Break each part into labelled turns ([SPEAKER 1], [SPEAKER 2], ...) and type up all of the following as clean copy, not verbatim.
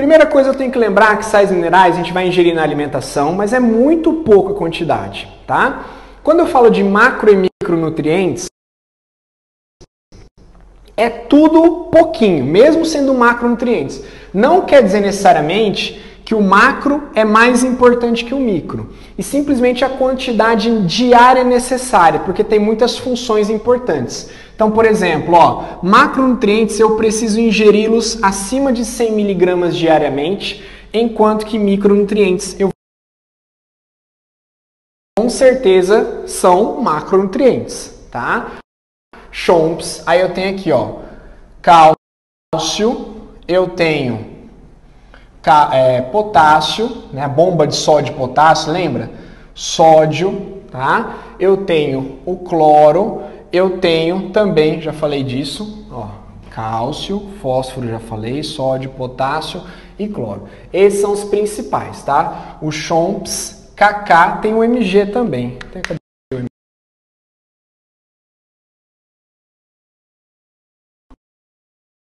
[SPEAKER 1] Primeira coisa eu tenho que lembrar que sais minerais a gente vai ingerir na alimentação, mas é muito pouca quantidade, tá? Quando eu falo de macro e micronutrientes, é tudo pouquinho, mesmo sendo macronutrientes. Não quer dizer necessariamente que o macro é mais importante que o micro. E simplesmente a quantidade diária necessária, porque tem muitas funções importantes. Então, por exemplo, macronutrientes eu preciso ingeri-los acima de 100 mg diariamente, enquanto que micronutrientes eu com certeza são macronutrientes, tá? Chomps, aí eu tenho aqui, cálcio, eu tenho potássio, né? Bomba de sódio e potássio, lembra? Sódio, tá? Eu tenho o cloro, eu tenho também, já falei disso, cálcio, fósforo, já falei, sódio, potássio e cloro. Esses são os principais, tá? O Chomps, KK, tem o Mg também.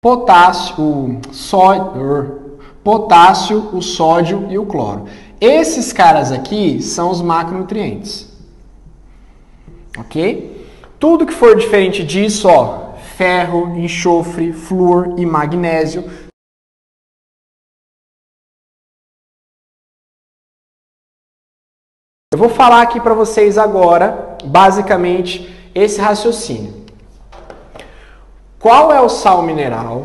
[SPEAKER 1] Potássio, o sódio e o cloro. Esses caras aqui são os macronutrientes. Ok? Tudo que for diferente disso, ferro, enxofre, flúor e magnésio. Eu vou falar aqui para vocês agora, basicamente, esse raciocínio. Qual é o sal mineral?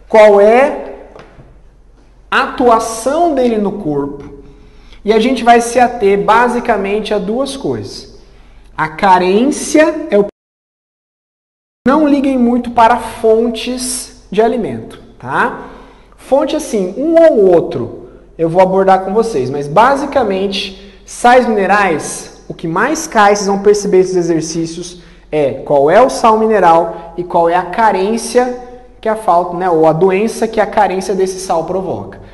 [SPEAKER 1] Qual é a atuação dele no corpo? E a gente vai se ater basicamente a duas coisas. A carência é o... Não liguem muito para fontes de alimento, tá? Fonte assim, um ou outro, eu vou abordar com vocês, mas basicamente, sais minerais, o que mais cai, vocês vão perceber esses exercícios, é qual é o sal mineral e qual é a carência que a falta, né, ou a doença que a carência desse sal provoca.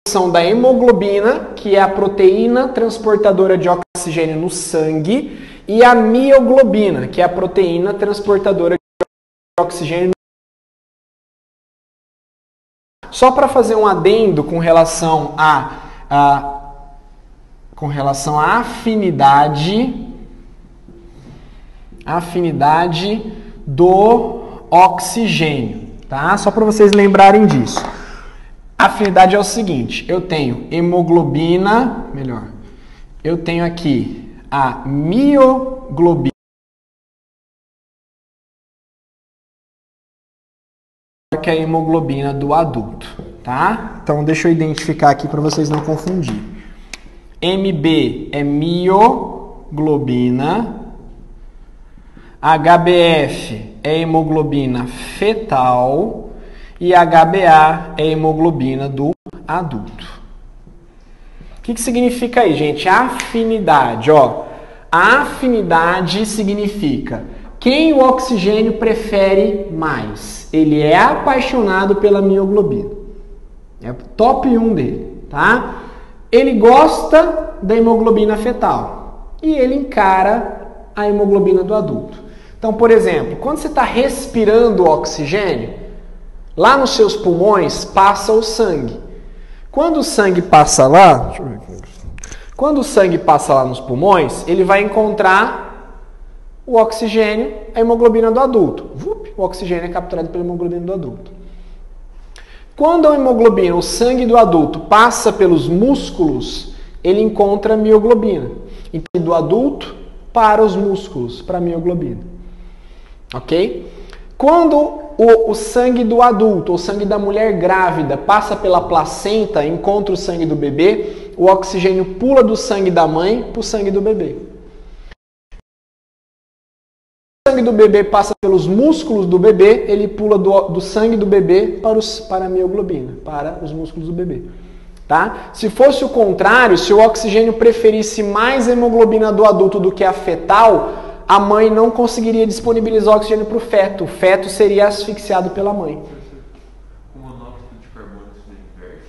[SPEAKER 1] São da hemoglobina, que é a proteína transportadora de oxigênio no sangue, e a mioglobina, que é a proteína transportadora de oxigênio. Só para fazer um adendo com relação à afinidade do oxigênio, tá? Só para vocês lembrarem disso. A afinidade é o seguinte, eu tenho hemoglobina, eu tenho aqui a mioglobina, que é a hemoglobina do adulto, tá? Então deixa eu identificar aqui para vocês não confundirem. MB é mioglobina, HBF é hemoglobina fetal e HBA é hemoglobina do adulto. O que significa aí, gente? Afinidade, A afinidade significa quem o oxigênio prefere mais. Ele é apaixonado pela mioglobina. É o top 1 dele, tá? Ele gosta da hemoglobina fetal e ele encara a hemoglobina do adulto. Então, por exemplo, quando você está respirando oxigênio, lá nos seus pulmões passa o sangue. Quando o sangue passa lá, quando o sangue passa lá nos pulmões, ele vai encontrar o oxigênio, a hemoglobina do adulto. O oxigênio é capturado pela hemoglobina do adulto. Quando a hemoglobina, o sangue do adulto, passa pelos músculos, ele encontra a mioglobina. Então, do adulto para os músculos, para a mioglobina. Ok? Quando o sangue do adulto, o sangue da mulher grávida, passa pela placenta, encontra o sangue do bebê, o oxigênio pula do sangue da mãe para o sangue do bebê. O sangue do bebê passa pelos músculos do bebê, ele pula do sangue do bebê para a mioglobina, para os músculos do bebê. Tá? Se fosse o contrário, se o oxigênio preferisse mais a hemoglobina do adulto do que a fetal, a mãe não conseguiria disponibilizar oxigênio para o feto. O feto seria asfixiado pela mãe.
[SPEAKER 2] O monóxido de carbono se inverte?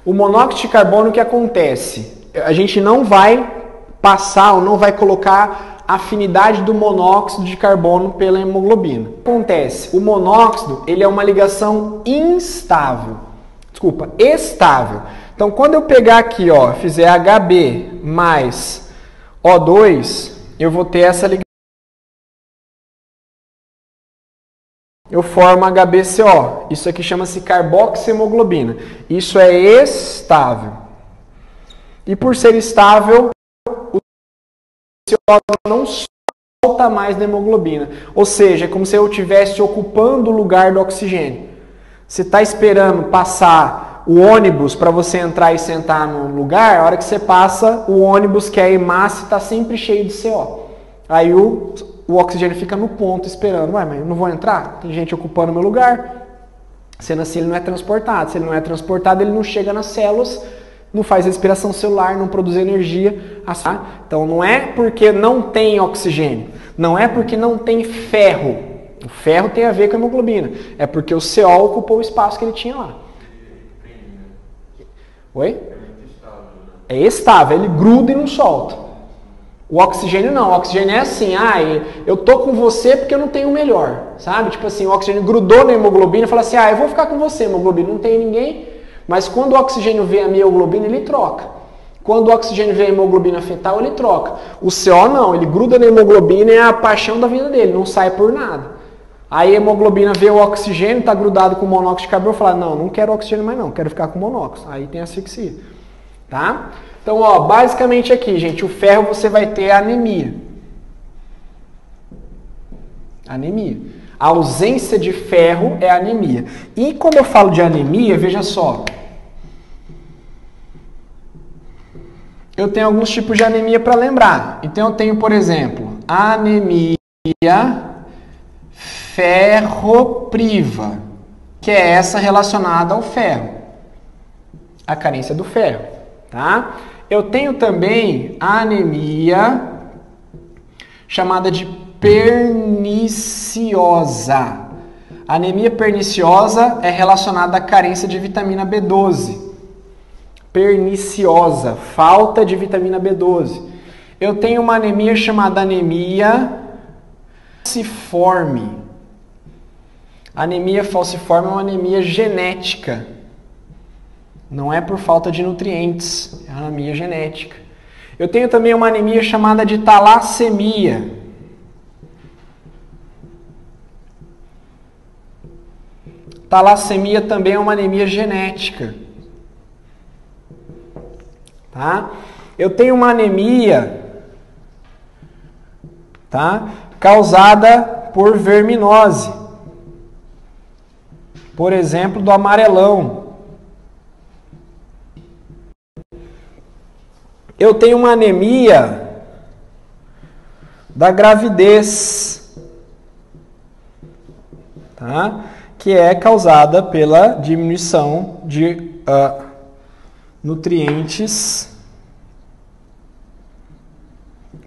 [SPEAKER 1] O monóxido de carbono, o que acontece? A gente não vai passar ou não vai colocar a afinidade do monóxido de carbono pela hemoglobina. O que acontece? O monóxido, ele é uma ligação instável. Desculpa, estável. Então, quando eu pegar aqui, ó, fizer HB mais O2, eu vou ter essa ligação. Eu formo HbCO. Isso aqui chama-se carboxihemoglobina. Isso é estável. E por ser estável, o CO não solta mais da hemoglobina. Ou seja, é como se eu estivesse ocupando o lugar do oxigênio. Você está esperando passar o ônibus para você entrar e sentar no lugar, a hora que você passa, o ônibus que é a hemácia está sempre cheio de CO. Aí o oxigênio fica no ponto esperando. Ué, mas eu não vou entrar? Tem gente ocupando o meu lugar. Sendo assim, ele não é transportado. Se ele não é transportado, ele não chega nas células, não faz respiração celular, não produz energia. Assim. Então não é porque não tem oxigênio, não é porque não tem ferro. O ferro tem a ver com a hemoglobina. É porque o CO ocupou o espaço que ele tinha lá. Oi? É estável, ele gruda e não solta. O oxigênio não, o oxigênio é assim, eu tô com você porque eu não tenho o melhor, sabe? Tipo assim, o oxigênio grudou na hemoglobina e fala assim, eu vou ficar com você, hemoglobina, não tem ninguém, mas quando o oxigênio vê a mioglobina, ele troca. Quando o oxigênio vê a hemoglobina fetal, ele troca. O CO não, ele gruda na hemoglobina e é a paixão da vida dele, não sai por nada. Aí a hemoglobina vê o oxigênio, tá grudado com o monóxido de carbono e fala, não quero oxigênio mais não, quero ficar com monóxido. Aí tem asfixia, tá? Então, ó, basicamente aqui, gente, o ferro você vai ter anemia. Anemia. A ausência de ferro é anemia. E quando eu falo de anemia, veja só. Eu tenho alguns tipos de anemia para lembrar. Então, eu tenho, por exemplo, anemia ferropriva, que é essa relacionada ao ferro. A carência do ferro, tá? Eu tenho também a anemia chamada de perniciosa. A anemia perniciosa é relacionada à carência de vitamina B12. Perniciosa, falta de vitamina B12. Eu tenho uma anemia chamada anemia falciforme. Anemia falciforme é uma anemia genética. Não é por falta de nutrientes, é uma anemia genética. Eu tenho também uma anemia chamada de talassemia. Talassemia também é uma anemia genética. Tá? Eu tenho uma anemia, tá, causada por verminose. Por exemplo, do amarelão. Eu tenho uma anemia da gravidez, tá? Que é causada pela diminuição de nutrientes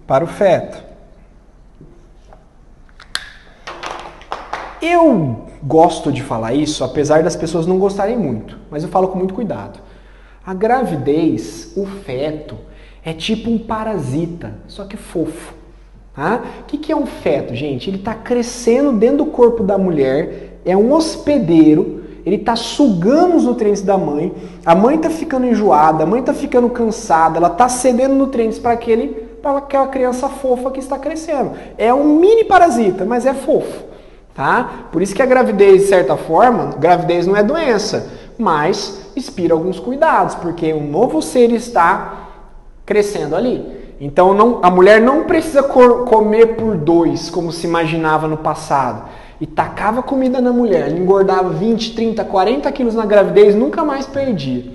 [SPEAKER 1] para o feto. Eu gosto de falar isso, apesar das pessoas não gostarem muito, mas eu falo com muito cuidado. A gravidez, o feto, é tipo um parasita, só que fofo. Tá? O que é um feto, gente? Ele está crescendo dentro do corpo da mulher, é um hospedeiro, ele está sugando os nutrientes da mãe, a mãe está ficando enjoada, a mãe está ficando cansada, ela está cedendo nutrientes para aquela criança fofa que está crescendo. É um mini parasita, mas é fofo. Tá? Por isso que a gravidez, de certa forma, gravidez não é doença, mas inspira alguns cuidados, porque um novo ser está crescendo ali. Então a mulher não precisa comer por 2, como se imaginava no passado. E tacava comida na mulher, ela engordava 20, 30, 40 quilos na gravidez, nunca mais perdia.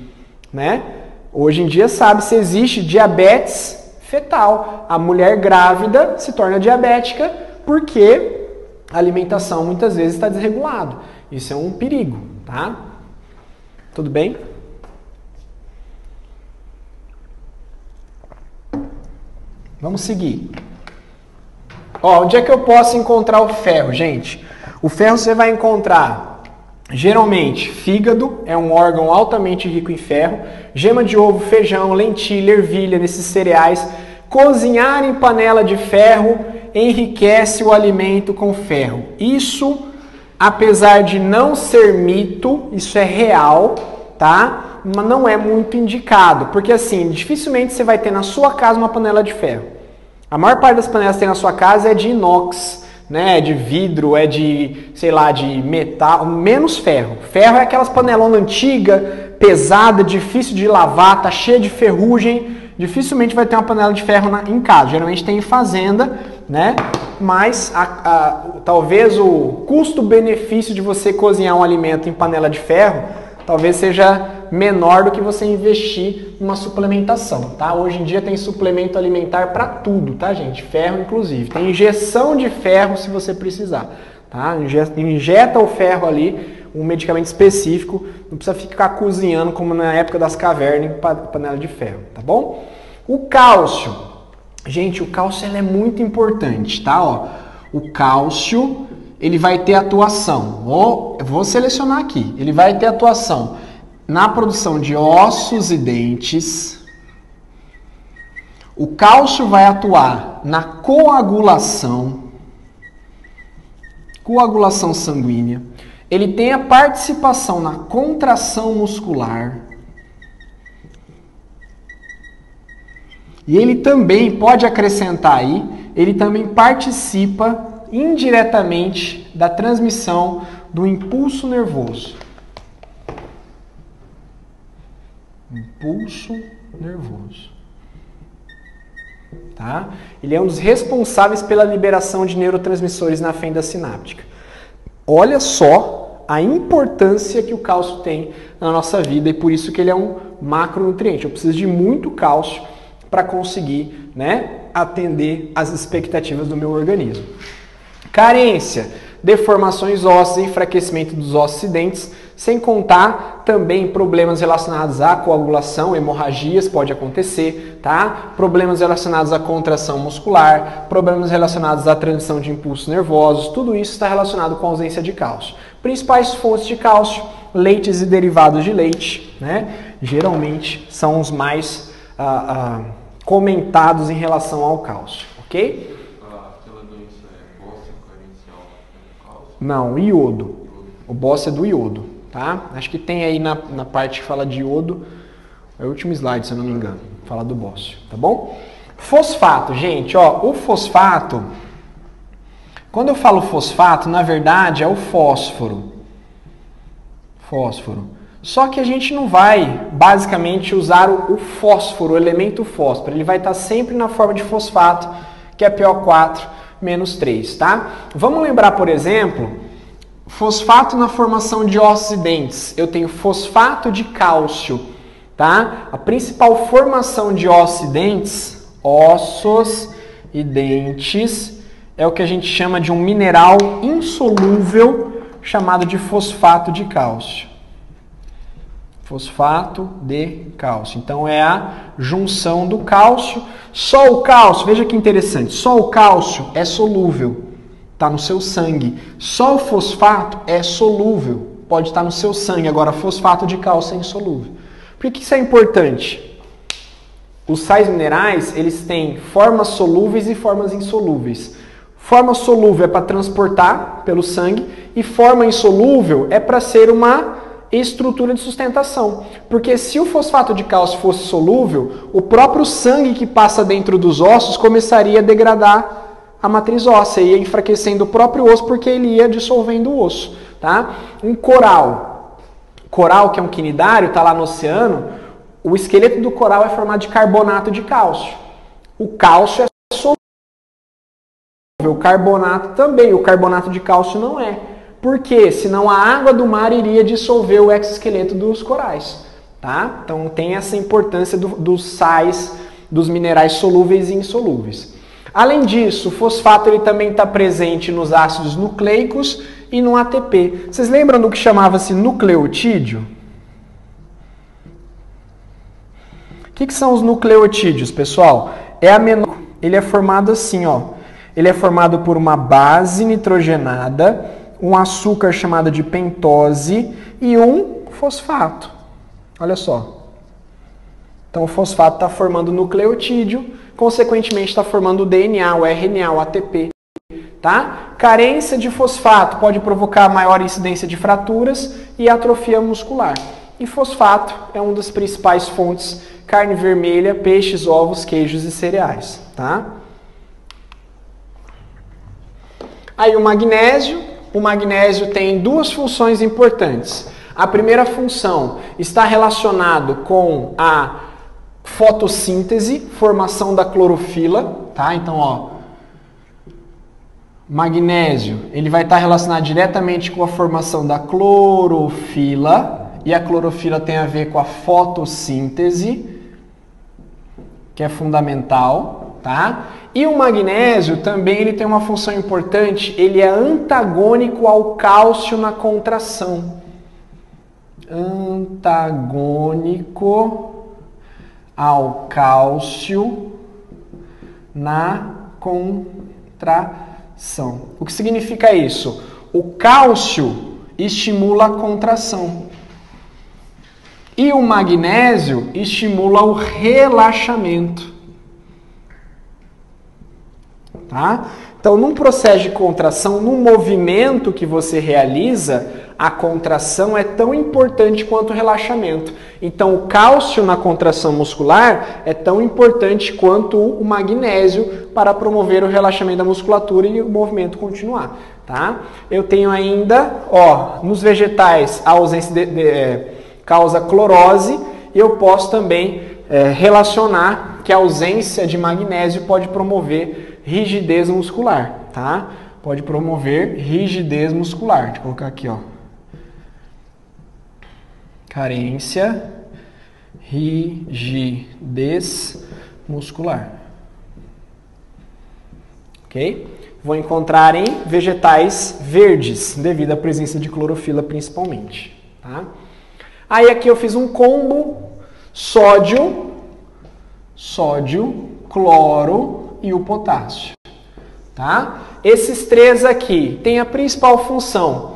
[SPEAKER 1] Né? Hoje em dia sabe-se existe diabetes fetal. A mulher grávida se torna diabética porque a alimentação muitas vezes está desregulada. Isso é um perigo, tá? Tudo bem? Vamos seguir. Ó, onde é que eu posso encontrar o ferro, gente? O ferro você vai encontrar, geralmente, fígado, é um órgão altamente rico em ferro, gema de ovo, feijão, lentilha, ervilha, nesses cereais, Cozinhar em panela de ferro enriquece o alimento com ferro. Isso, apesar de não ser mito, isso é real, tá? Mas não é muito indicado, porque assim, dificilmente você vai ter na sua casa uma panela de ferro. A maior parte das panelas que tem na sua casa é de inox, né? É de vidro, é de, sei lá, de metal, menos ferro. Ferro é aquelas panelonas antigas, pesada, difícil de lavar, tá cheia de ferrugem. Dificilmente vai ter uma panela de ferro em casa. Geralmente tem em fazenda, né? Mas talvez o custo-benefício de você cozinhar um alimento em panela de ferro talvez seja menor do que você investir numa suplementação, tá? Hoje em dia tem suplemento alimentar para tudo, tá, gente? Ferro, inclusive. Tem injeção de ferro se você precisar, tá? Injeta o ferro ali, um medicamento específico, não precisa ficar cozinhando como na época das cavernas em panela de ferro, tá bom? O cálcio. Gente, o cálcio ele é muito importante, tá? Ó, o cálcio, ele vai ter atuação. Eu vou selecionar aqui. Ele vai ter atuação na produção de ossos e dentes. O cálcio vai atuar na coagulação sanguínea. Ele tem a participação na contração muscular. E ele também, pode acrescentar aí, ele também participa indiretamente da transmissão do impulso nervoso. Impulso nervoso. Tá? Ele é um dos responsáveis pela liberação de neurotransmissores na fenda sináptica. Olha só a importância que o cálcio tem na nossa vida e por isso que ele é um macronutriente. Eu preciso de muito cálcio para conseguir, né, atender às expectativas do meu organismo. Carência, deformações ósseas, enfraquecimento dos ossos e dentes, sem contar também problemas relacionados à coagulação, hemorragias pode acontecer, tá? Problemas relacionados à contração muscular, problemas relacionados à transmissão de impulsos nervosos, tudo isso está relacionado com a ausência de cálcio. Principais fontes de cálcio, leites e derivados de leite, né? Geralmente são os mais comentados em relação ao cálcio, ok?
[SPEAKER 2] Aquela doença é bócia carencial com cálcio?
[SPEAKER 1] Não, iodo. O bócio é do iodo, tá? Acho que tem aí na parte que fala de iodo, é o último slide, se eu não me engano, fala do bócio, tá bom? Fosfato, gente, ó, o fosfato, quando eu falo fosfato, na verdade é o fósforo. Fósforo. Só que a gente não vai, basicamente, usar o fósforo, o elemento fósforo. Ele vai estar sempre na forma de fosfato, que é PO4 menos 3, tá? Vamos lembrar, por exemplo, fosfato na formação de ossos e dentes. Eu tenho fosfato de cálcio, tá? A principal formação de ossos e dentes, é o que a gente chama de um mineral insolúvel, chamado de fosfato de cálcio. Fosfato de cálcio. Então é a junção do cálcio. Só o cálcio, veja que interessante, só o cálcio é solúvel, está no seu sangue. Só o fosfato é solúvel, pode estar no seu sangue. Agora, fosfato de cálcio é insolúvel. Por que isso é importante? Os sais minerais, eles têm formas solúveis e formas insolúveis. Forma solúvel é para transportar pelo sangue e forma insolúvel é para ser uma estrutura de sustentação. Porque se o fosfato de cálcio fosse solúvel, o próprio sangue que passa dentro dos ossos começaria a degradar a matriz óssea, ia enfraquecendo o próprio osso porque ele ia dissolvendo o osso. Tá? Um coral, que é um quinidário, está lá no oceano, o esqueleto do coral é formado de carbonato de cálcio. O cálcio é solúvel, o carbonato também, o carbonato de cálcio não é. Por quê? Senão a água do mar iria dissolver o exoesqueleto dos corais. Tá? Então tem essa importância dos sais, dos minerais solúveis e insolúveis. Além disso, o fosfato ele também está presente nos ácidos nucleicos e no ATP. Vocês lembram do que chamava-se nucleotídeo? O que são os nucleotídeos, pessoal? Ele é formado assim, ó. Ele é formado por uma base nitrogenada, um açúcar chamado de pentose e um fosfato. Olha só. Então o fosfato está formando nucleotídeo, consequentemente está formando o DNA, o RNA, o ATP. Tá? Carência de fosfato pode provocar maior incidência de fraturas e atrofia muscular. E fosfato é uma das principais fontes: carne vermelha, peixes, ovos, queijos e cereais. Tá? Aí o magnésio tem duas funções importantes. A primeira função está relacionado com a fotossíntese, formação da clorofila, tá? Então, ó, magnésio, ele vai estar relacionado diretamente com a formação da clorofila, e a clorofila tem a ver com a fotossíntese, que é fundamental, tá? E o magnésio também ele tem uma função importante, ele é antagônico ao cálcio na contração. Antagônico ao cálcio na contração. O que significa isso? O cálcio estimula a contração e o magnésio estimula o relaxamento. Tá? Então, num processo de contração, num movimento que você realiza, a contração é tão importante quanto o relaxamento. Então, o cálcio na contração muscular é tão importante quanto o magnésio para promover o relaxamento da musculatura e o movimento continuar. Tá? Eu tenho ainda, ó, nos vegetais, a ausência causa clorose, e eu posso também relacionar que a ausência de magnésio pode promover rigidez muscular, tá? Pode promover rigidez muscular. Deixa eu colocar aqui, ó. Carência, rigidez muscular. Ok? Vou encontrar em vegetais verdes, devido à presença de clorofila principalmente, tá? Aí aqui eu fiz um combo sódio, cloro e o potássio, tá? Esses três aqui têm a principal função: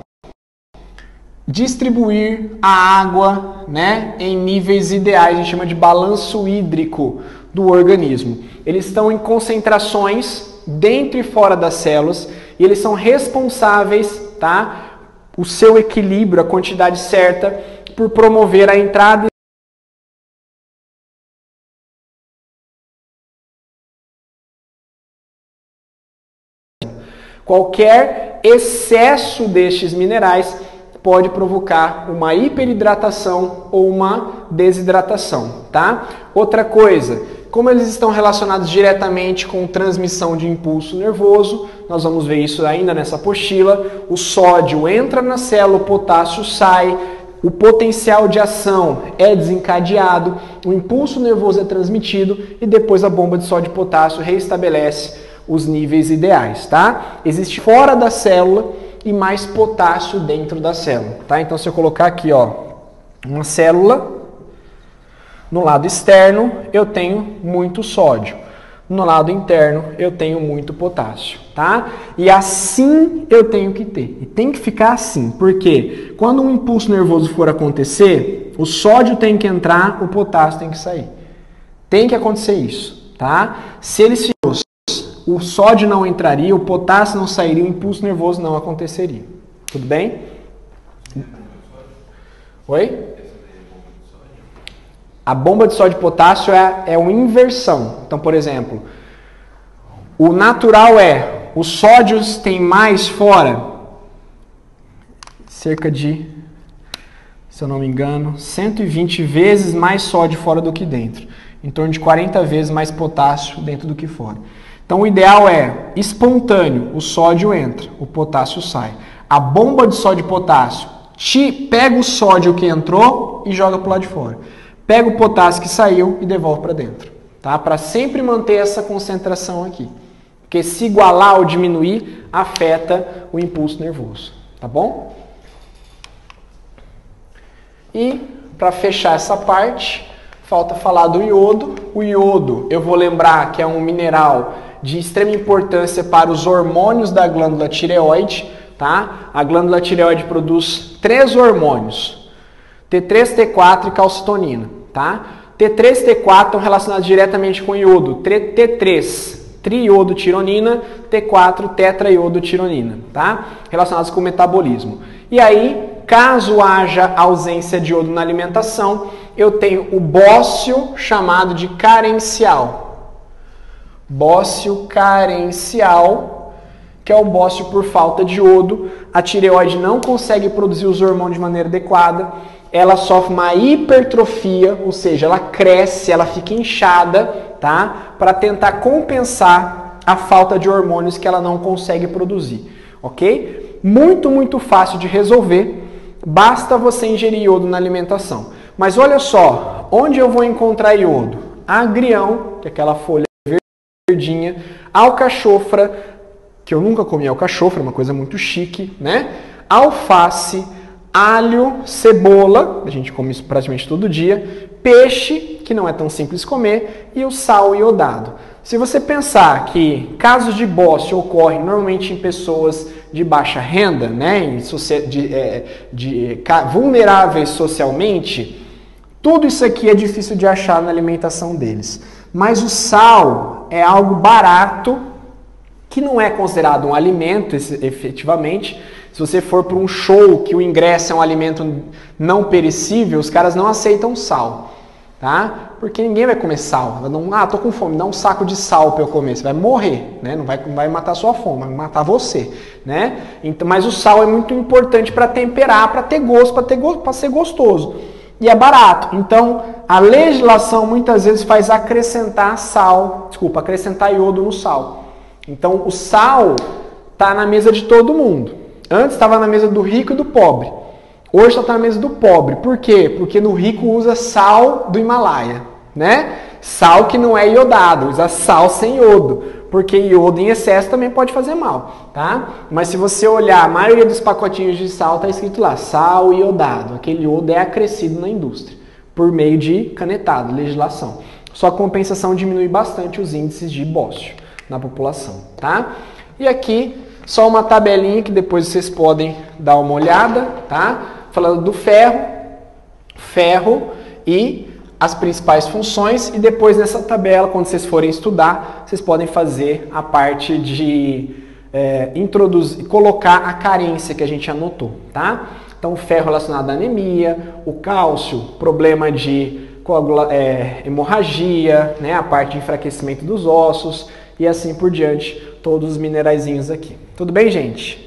[SPEAKER 1] distribuir a água, né, em níveis ideais, a gente chama de balanço hídrico do organismo. Eles estão em concentrações dentro e fora das células e eles são responsáveis, tá? O seu equilíbrio, a quantidade certa, por promover a entrada Qualquer excesso destes minerais pode provocar uma hiperidratação ou uma desidratação, tá? Outra coisa, como eles estão relacionados diretamente com transmissão de impulso nervoso, nós vamos ver isso ainda nessa apostila, o sódio entra na célula, o potássio sai, o potencial de ação é desencadeado, o impulso nervoso é transmitido e depois a bomba de sódio e potássio reestabelece os níveis ideais, tá? Existe fora da célula e mais potássio dentro da célula, tá? Então, se eu colocar aqui, ó, uma célula, no lado externo eu tenho muito sódio, no lado interno eu tenho muito potássio, tá? E assim eu tenho que ter, e tem que ficar assim, porque quando um impulso nervoso for acontecer, o sódio tem que entrar, o potássio tem que sair. Tem que acontecer isso, tá? Se eles o sódio não entraria, o potássio não sairia, o impulso nervoso não aconteceria. Tudo bem? Oi? A bomba de sódio e potássio é uma inversão. Então, por exemplo, o natural é, os sódios tem mais fora, cerca de, se eu não me engano, 120 vezes mais sódio fora do que dentro. Em torno de 40 vezes mais potássio dentro do que fora. Então, o ideal é espontâneo, o sódio entra, o potássio sai. A bomba de sódio e potássio pega o sódio que entrou e joga para o lado de fora. Pega o potássio que saiu e devolve para dentro. Tá? Para sempre manter essa concentração aqui. Porque se igualar ou diminuir, afeta o impulso nervoso. Tá bom? E, para fechar essa parte, falta falar do iodo. O iodo, eu vou lembrar que é um mineral de extrema importância para os hormônios da glândula tireoide, tá? A glândula tireoide produz 3 hormônios, T3, T4 e calcitonina, tá? T3 e T4 estão relacionados diretamente com iodo. T3, triiodotironina, T4, tetraiodotironina, tá? Relacionados com o metabolismo. E aí, caso haja ausência de iodo na alimentação, eu tenho o bócio chamado de carencial. Bócio carencial, que é o bócio por falta de iodo. A tireoide não consegue produzir os hormônios de maneira adequada. Ela sofre uma hipertrofia, ou seja, ela cresce, ela fica inchada, tá? Para tentar compensar a falta de hormônios que ela não consegue produzir, ok? Muito fácil de resolver, basta você ingerir iodo na alimentação. Mas olha só, onde eu vou encontrar iodo? Agrião, que é aquela folha verdinha, alcachofra, que eu nunca comi alcachofra, é uma coisa muito chique, né? Alface, alho, cebola, a gente come isso praticamente todo dia, peixe, que não é tão simples comer, e o sal iodado. Se você pensar que casos de bócio ocorrem normalmente em pessoas de baixa renda, né, vulneráveis socialmente, tudo isso aqui é difícil de achar na alimentação deles. Mas o sal é algo barato, que não é considerado um alimento efetivamente. Se você for para um show que o ingresso é um alimento não perecível, os caras não aceitam sal, tá? Porque ninguém vai comer sal. Tô com fome, dá um saco de sal para eu comer. Você vai morrer, né? Não vai matar a sua fome, vai matar você, né? Então, mas o sal é muito importante para temperar, para ter gosto, para ser gostoso. E é barato. Então, a legislação muitas vezes faz acrescentar iodo no sal. Então, o sal está na mesa de todo mundo. Antes estava na mesa do rico e do pobre. Hoje está na mesa do pobre. Por quê? Porque no rico usa sal do Himalaia, né? Sal que não é iodado, usa sal sem iodo. Porque iodo em excesso também pode fazer mal, tá? Mas se você olhar, a maioria dos pacotinhos de sal está escrito lá, sal iodado. Aquele iodo é acrescido na indústria, por meio de canetado, legislação. Só que a compensação diminui bastante os índices de bócio na população, tá? E aqui, só uma tabelinha que depois vocês podem dar uma olhada, tá? Falando do ferro e as principais funções, e depois nessa tabela, quando vocês forem estudar, vocês podem fazer a parte de colocar a carência que a gente anotou, tá? Então, o ferro relacionado à anemia, o cálcio, problema de hemorragia, né? A parte de enfraquecimento dos ossos, e assim por diante, todos os mineraizinhos aqui. Tudo bem, gente?